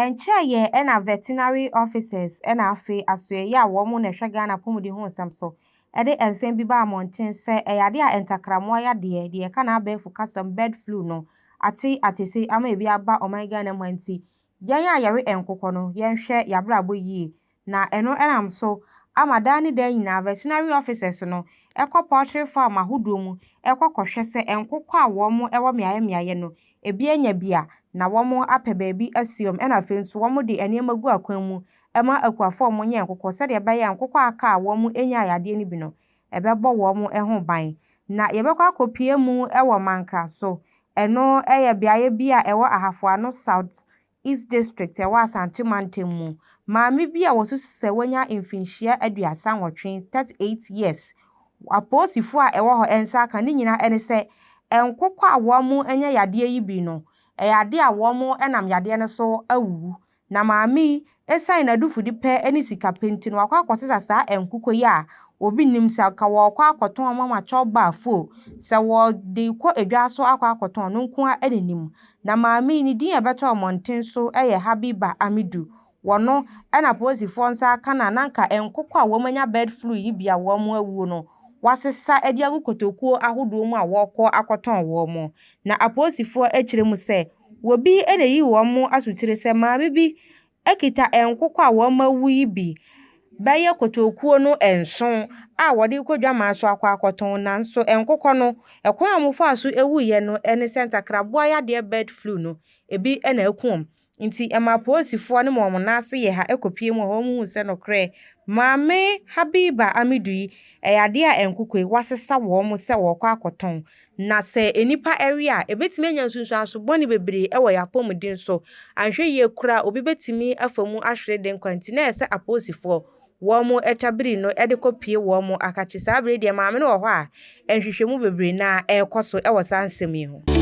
Enche ena veterinary officers ena afe asoye a womo na hwe Ghana pomudi ho nsam so ede ensem bi ba amonten se eyade a entakramo yade de ka na abefu kasam bird flu no atese ama ebi aba oman Ghana manti yan ya yare enkokọ no yen hwe yabrabo yie na eno enam so ama dani dan nyina veterinary officers no ekọ poultry farm ahodo mu ekọkọhwe se enkokọ a womo ewo miaye no ebi anya bia na womo apɛ baabi asiom ena afei nso womo de enema gu akwan mu ema akuafo omo nye enkokọ se de ebe ya enkokọ aka a womo enya ayade ni bi no ebebo womo ho ban na yebekọ akopie mu ewo mankra so eno biaye bi a ewo Ahafoano South East District ewo Asante Mantem mu maame bi a wosusu se wonya mfinhia aduasa nwotwe 38 years aposifo a ewo ho ensa aka ni nyina ene se enkokọ a womo enya yade yi bi no yade a womo enam yade ne so awuwu na maami esan na dufudi pe eni sika penti no akwa akosesa saa enkokọ yi a obi nim sa ka wo kwa akoton mama choba afo se wo de ko edwa so akwa akoton no nko a enenim na maami ni din ebeto omonten so Habiba Amidu wono ena posifo nsa aka na nanka enkokọ a womanya bird flu yi bia womo awuo no wasesa edi agukotokuo ahodo mu a wokọ akoton womo na aposifo ekire mu se wobi eneyi womo asutire se maame bi ekita enkokọ a womo awu yi bi baye kotokuo no enson a wode kodwa maso akwa akoton na nso enkokọ no ekwan amofo aso ewuye no ene sentakrabo ayade bird flu no ebi ena ekum nti ema posifo ne mo na ase ye ha ekopie mu ho mu se no kre maame Habiba Amidu yi eyade a enkokọ wasesa wo mo se wo kwa akoton na se enipa area ebetimi anya nsunsu aso boni bebre ewo yapomudin so anhwe ye kura obi betimi afamu ahwere den kwanti na ese aposifo wo mo etabiri no edekopie wo mo akachi sabre de maame no wo ho a enhwehwemu bebre na ekoso ewo sansem yi ho